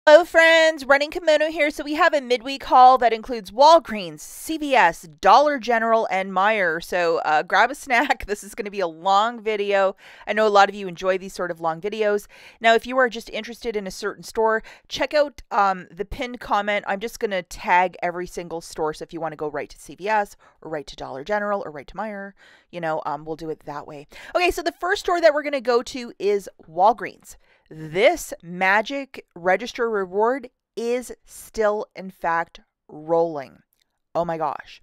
Hello friends, Running Kimono here. So we have a midweek haul that includes Walgreens, CVS, Dollar General, and Meijer. So grab a snack. This is going to be a long video. I know a lot of you enjoy these sort of long videos. Now, if you are just interested in a certain store, check out the pinned comment. I'm just going to tag every single store. So if you want to go right to CVS or right to Dollar General or right to Meijer, we'll do it that way. Okay, so the first store that we're going to go to is Walgreens. This magic register reward is still, in fact, rolling. Oh my gosh.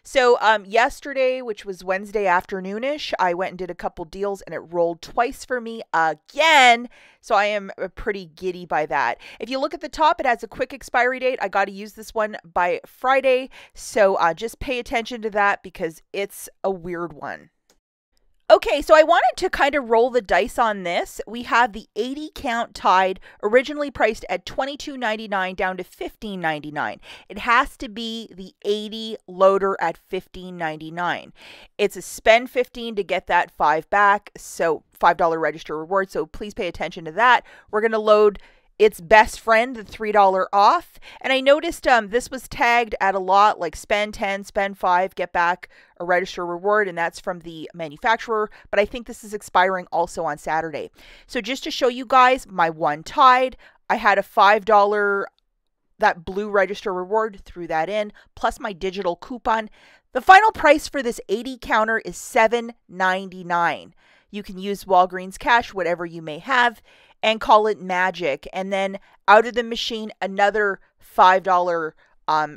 So yesterday, which was Wednesday afternoonish, I went and did a couple deals and it rolled twice for me again. So I am pretty giddy by that. If you look at the top, it has a quick expiry date. I got to use this one by Friday. So just pay attention to that because it's a weird one. Okay, so I wanted to kind of roll the dice on this. We have the 80 count Tide, originally priced at $22.99 down to $15.99. It has to be the 80 loader at $15.99. It's a spend $15 to get that 5 back, so $5 register reward, so please pay attention to that. We're going to load its best friend, the $3 off. And I noticed this was tagged at a lot, like spend 10, spend 5, get back a register reward, and that's from the manufacturer. But I think this is expiring also on Saturday. So just to show you guys my one Tide, I had a $5 that blue register reward, threw that in, plus my digital coupon. The final price for this 80 counter is $7.99. You can use Walgreens cash, whatever you may have, and call it magic. And then out of the machine, another $5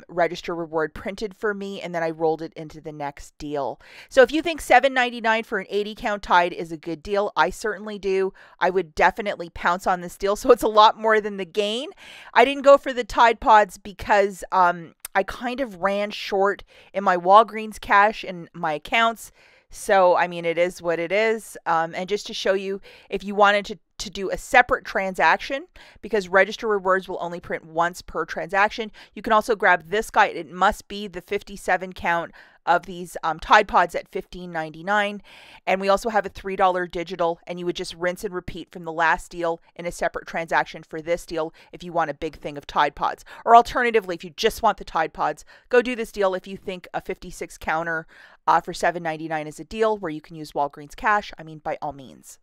register reward printed for me, and then I rolled it into the next deal. So if you think $7.99 for an 80 count Tide is a good deal, I certainly do. I would definitely pounce on this deal. So it's a lot more than the gain. I didn't go for the Tide Pods because I kind of ran short in my Walgreens cash and my accounts. So, I mean, it is what it is. And just to show you, if you wanted to do a separate transaction, because register rewards will only print once per transaction, you can also grab this guy. It must be the 57 count of these Tide Pods at $15.99. And we also have a $3 digital, and you would just rinse and repeat from the last deal in a separate transaction for this deal if you want a big thing of Tide Pods. Or alternatively, if you just want the Tide Pods, go do this deal if you think a 56 counter for $7.99 is a deal where you can use Walgreens cash. I mean, by all means.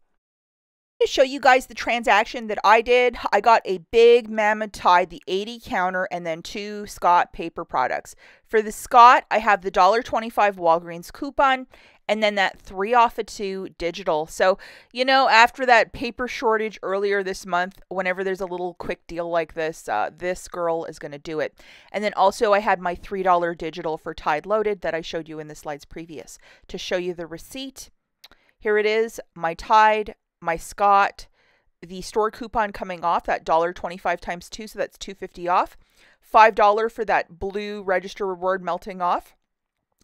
To show you guys the transaction that I did, I got a big mammoth Tide, the 80 counter, and then 2 Scott paper products. For the Scott, I have the $1.25 Walgreens coupon, and then that 3 off of 2 digital. So, after that paper shortage earlier this month, whenever there's a little quick deal like this, this girl is going to do it. And then also I had my $3 digital for Tide Loaded that I showed you in the slides previous. To show you the receipt, here it is, my Tide, my Scott, the store coupon coming off, that $1.25 times 2, so that's $2.50 off. $5 for that blue register reward melting off.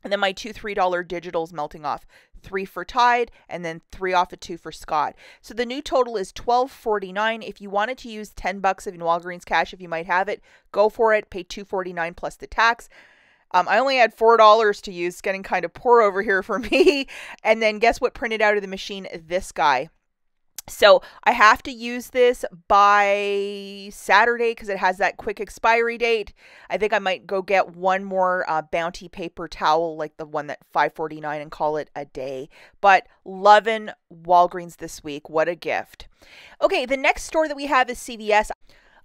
And then my 2 $3 digitals melting off. 3 for Tide, and then 3 off of 2 for Scott. So the new total is $12.49. If you wanted to use $10 in Walgreens cash, if you might have it, go for it. Pay $2.49 plus the tax. I only had $4 to use, getting kind of poor over here for me. And then guess what printed out of the machine? This guy. So I have to use this by Saturday because it has that quick expiry date. I think I might go get one more Bounty paper towel, like the one that $5.49, and call it a day. But loving Walgreens this week. What a gift. Okay, the next store that we have is CVS.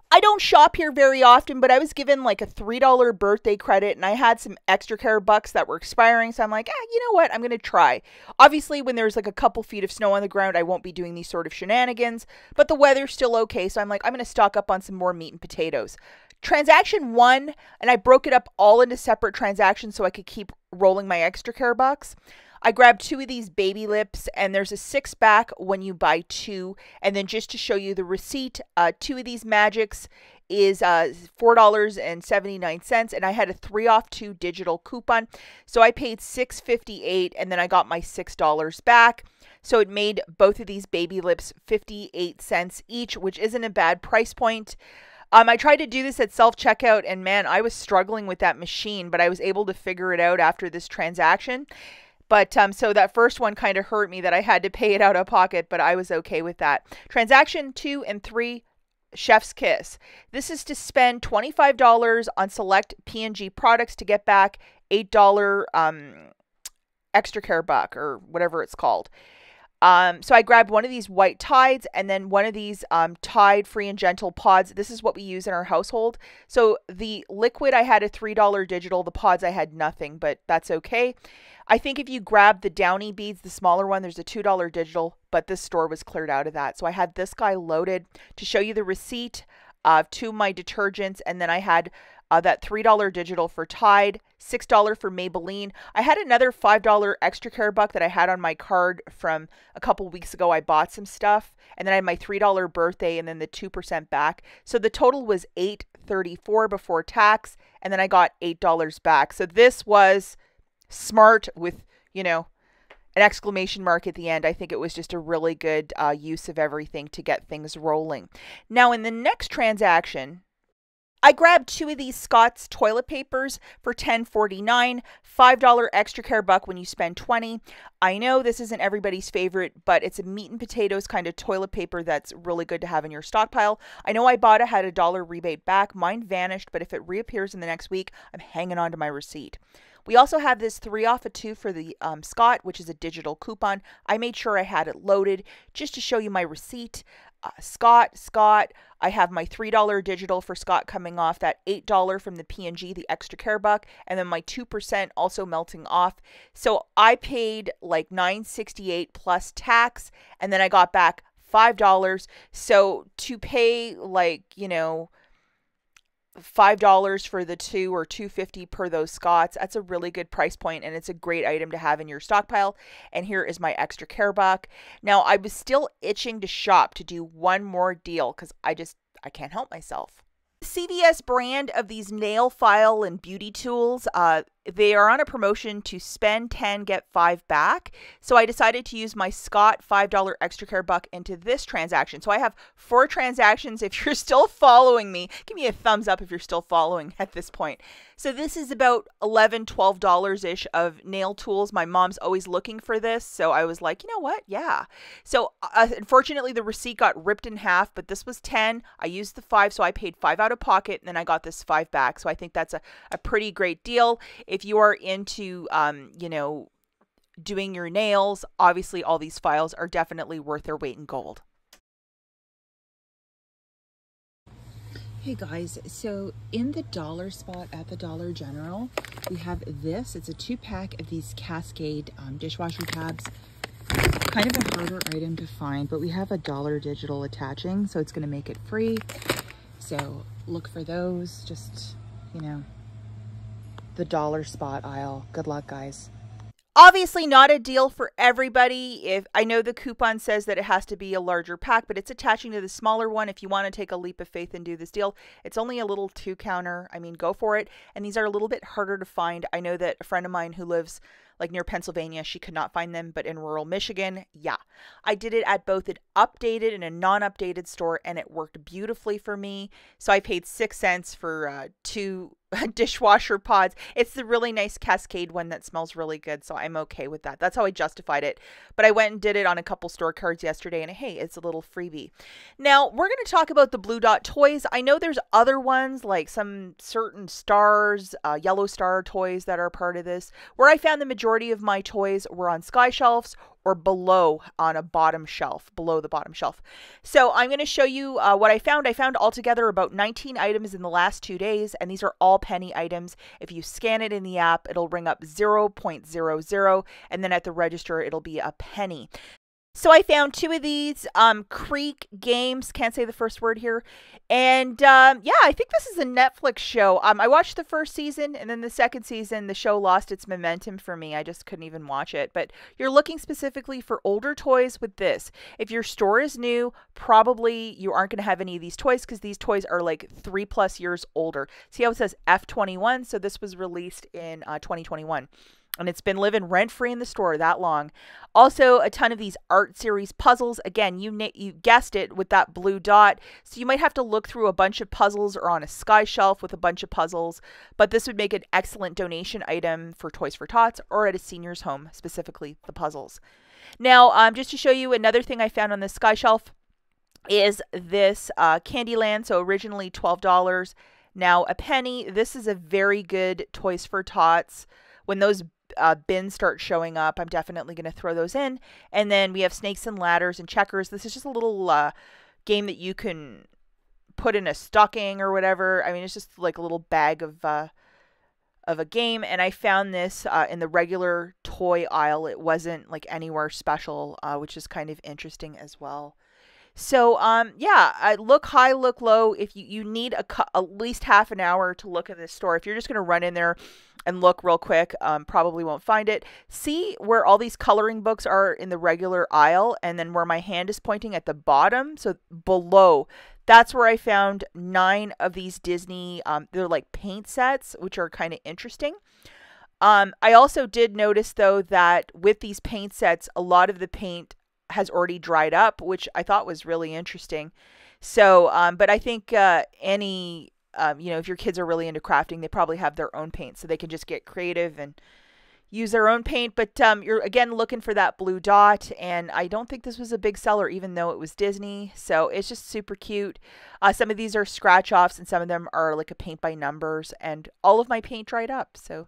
I don't shop here very often, but I was given like a $3 birthday credit, and I had some extra care bucks that were expiring. So I'm like, you know what? I'm going to try. Obviously, when there's like a couple feet of snow on the ground, I won't be doing these sort of shenanigans, but the weather's still okay. So I'm like, I'm going to stock up on some more meat and potatoes. Transaction 1, and I broke it up all into separate transactions so I could keep rolling my extra care bucks. I grabbed 2 of these baby lips, and there's a 6-pack when you buy 2. And then just to show you the receipt, 2 of these magics is $4.79, and I had a 3 off 2 digital coupon. So I paid $6.58, and then I got my $6 back. So it made both of these baby lips 58 cents each, which isn't a bad price point. I tried to do this at self-checkout, and man, I was struggling with that machine, but I was able to figure it out after this transaction. But so that first one kind of hurt me that I had to pay it out of pocket, but I was okay with that. Transaction 2 and 3 Chef's Kiss. This is to spend $25 on select P&G products to get back $8 extra care buck or whatever it's called. So I grabbed one of these white Tides and then one of these Tide Free and Gentle pods. This is what we use in our household. So the liquid, I had a $3 digital. The pods, I had nothing, but that's okay. I think if you grab the Downy beads, the smaller one, there's a $2 digital, but this store was cleared out of that. So I had this guy loaded to show you the receipt to my detergents, and then I had that $3 digital for Tide, $6 for Maybelline. I had another $5 extra care buck that I had on my card from a couple weeks ago. I bought some stuff, and then I had my $3 birthday and then the 2% back. So the total was $8.34 before tax, and then I got $8 back. So this was smart with, you know, an exclamation mark at the end. I think it was just a really good use of everything to get things rolling. Now in the next transaction, I grabbed two of these Scott's toilet papers for $10.49, $5 extra care buck when you spend $20. I know this isn't everybody's favorite, but it's a meat and potatoes kind of toilet paper that's really good to have in your stockpile. I know IBOTTA had a $1 rebate back. Mine vanished, but if it reappears in the next week, I'm hanging on to my receipt. We also have this 3 off of 2 for the Scott, which is a digital coupon. I made sure I had it loaded just to show you my receipt. Scott, I have my $3 digital for Scott coming off, that $8 from the P&G, the extra care buck, and then my 2% also melting off. So I paid like $9.68 plus tax, and then I got back $5. So to pay like, you know, $5 for the 2 or $2.50 per those Scots, that's a really good price point, and it's a great item to have in your stockpile. And here is my extra care buck. Now I was still itching to shop to do one more deal because I can't help myself. CVS brand of these nail file and beauty tools, they are on a promotion to spend 10, get 5 back. So I decided to use my Scott $5 extra care buck into this transaction. So I have 4 transactions. If you're still following me, give me a thumbs up if you're still following at this point. So this is about $11, $12-ish of nail tools. My mom's always looking for this. So I was like, you know what? Yeah. So unfortunately, the receipt got ripped in half, but this was 10. I used the 5, so I paid 5 out of pocket, and then I got this 5 back. So I think that's a pretty great deal. If you are into, you know, doing your nails, obviously all these files are definitely worth their weight in gold. Hey guys, so in the dollar spot at the Dollar General, we have this. It's a 2-pack of these Cascade dishwasher tabs. Kind of a harder item to find, but we have a $1 digital attaching, so it's going to make it free. So look for those, just, you know, the dollar spot aisle. Good luck, guys. Obviously not a deal for everybody. If I know the coupon says that it has to be a larger pack, but it's attaching to the smaller one. If you want to take a leap of faith and do this deal, it's only a little 2-counter. I mean, go for it. And these are a little bit harder to find. I know that a friend of mine who lives like near Pennsylvania, she could not find them, but in rural Michigan, yeah. I did it at both an updated and a non-updated store, and it worked beautifully for me. So I paid 6 cents for 2 dishwasher pods. It's the really nice Cascade one that smells really good, so I'm okay with that. That's how I justified it. But I went and did it on a couple store cards yesterday, and hey, it's a little freebie. Now, we're going to talk about the Blue Dot toys. I know there's other ones, like some certain stars, Yellow Star toys that are part of this. Where I found the majority of my toys were on Sky Shelves or below on a bottom shelf, below the bottom shelf. So I'm going to show you what I found. I found altogether about 19 items in the last 2 days, and these are all penny items. If you scan it in the app, it'll bring up 0.00, and then at the register, it'll be a penny. So I found 2 of these Creek Games, can't say the first word here, and yeah, I think this is a Netflix show. I watched the first season, and then the second season, the show lost its momentum for me. I just couldn't even watch it, but you're looking specifically for older toys with this. If your store is new, probably you aren't going to have any of these toys because these toys are like 3+ years older. See how it says F21? So this was released in 2021. And it's been living rent-free in the store that long. Also, a ton of these art series puzzles. Again, you guessed it with that blue dot. So you might have to look through a bunch of puzzles or on a Sky Shelf with a bunch of puzzles. But this would make an excellent donation item for Toys for Tots or at a senior's home, specifically the puzzles. Now, just to show you another thing I found on the Sky Shelf. is this Candyland. So originally $12, now a penny. This is a very good Toys for Tots. When those bins start showing up, I'm definitely going to throw those in. And then we have Snakes and Ladders and Checkers. This is just a little game that you can put in a stocking or whatever. I mean, it's just like a little bag of a game, and I found this in the regular toy aisle. It wasn't like anywhere special, which is kind of interesting as well. So yeah, I look high, look low. If you need at least half an hour to look in this store, if you're just going to run in there and look real quick, probably won't find it. See where all these coloring books are in the regular aisle, and then where my hand is pointing at the bottom, so below. That's where I found 9 of these Disney, they're like paint sets, which are kind of interesting. I also did notice, though, that with these paint sets, a lot of the paint has already dried up, which I thought was really interesting. So, but I think any, if your kids are really into crafting, they probably have their own paint, so they can just get creative and use their own paint. But you're again looking for that blue dot, and I don't think this was a big seller, even though it was Disney. So it's just super cute. Some of these are scratch offs, and some of them are like a paint by numbers, and all of my paint dried up. So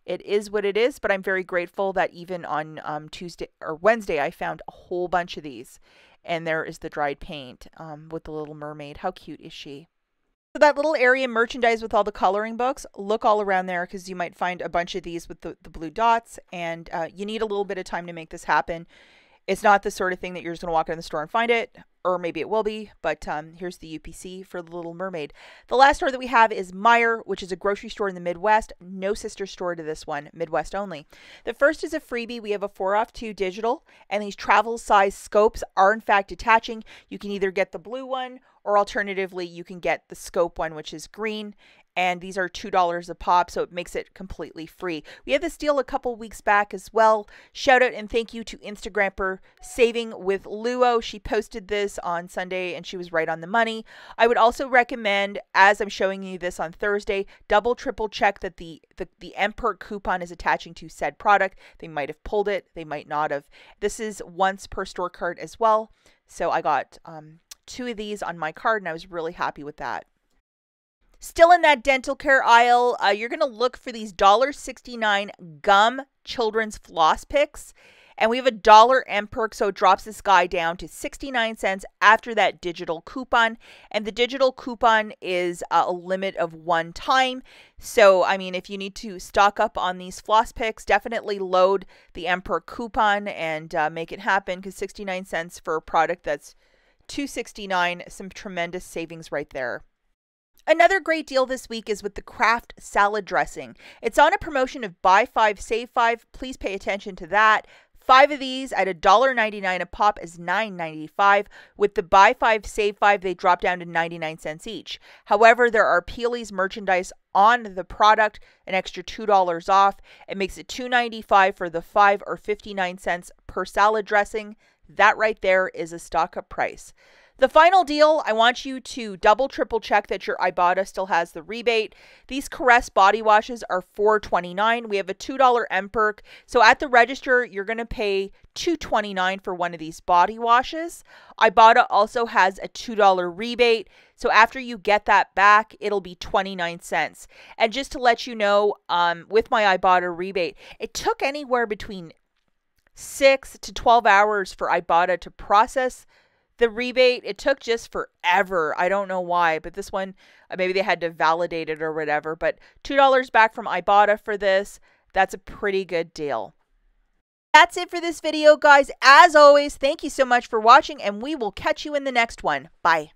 it is what it is, but I'm very grateful that even on Tuesday or Wednesday, I found a whole bunch of these. And there is the dried paint with the Little Mermaid. How cute is she? So that little area merchandise with all the coloring books, look all around there, because you might find a bunch of these with the blue dots, and you need a little bit of time to make this happen. It's not the sort of thing that you're just going to walk in the store and find it, or maybe it will be, but here's the UPC for the Little Mermaid. The last store that we have is Meijer, which is a grocery store in the Midwest. No sister store to this one, Midwest only. The first is a freebie. We have a 4-off-2 digital, and these travel size scopes are in fact attaching. You can either get the blue one, or alternatively, you can get the scope one, which is green. And these are $2 a pop, so it makes it completely free. We had this deal a couple weeks back as well. Shout out and thank you to Instagrammer Saving with Luo. She posted this on Sunday, and she was right on the money. I would also recommend, as I'm showing you this on Thursday, double, triple check that the MPERK coupon is attaching to said product. They might have pulled it. They might not have. This is once per store card as well. So I got 2 of these on my card, and I was really happy with that. Still in that dental care aisle, you're going to look for these $1.69 gum children's floss picks. And we have a $1 MPERK, so it drops this guy down to 69 cents after that digital coupon. And the digital coupon is a limit of 1 time. So, I mean, if you need to stock up on these floss picks, definitely load the MPERK coupon and make it happen, because 69 cents for a product that's $2.69, some tremendous savings right there. Another great deal this week is with the Kraft salad dressing. It's on a promotion of buy 5, save 5. Please pay attention to that. 5 of these at $1.99 a pop is $9.95. With the buy 5, save 5, they drop down to 99 cents each. However, there are Peely's merchandise on the product, an extra $2 off. It makes it $2.95 for the 5 or 59 cents per salad dressing. That right there is a stock up price. The final deal, I want you to double, triple check that your IBOTTA still has the rebate. These Caress body washes are $4.29. We have a $2 MPERK. So at the register, you're going to pay $2.29 for one of these body washes. IBOTTA also has a $2 rebate. So after you get that back, it'll be 29 cents. And just to let you know, with my IBOTTA rebate, it took anywhere between 6 to 12 hours for IBOTTA to process the rebate. It took just forever. I don't know why, but this one, maybe they had to validate it or whatever, but $2 back from IBOTTA for this. That's a pretty good deal. That's it for this video, guys. As always, thank you so much for watching, and we will catch you in the next one. Bye.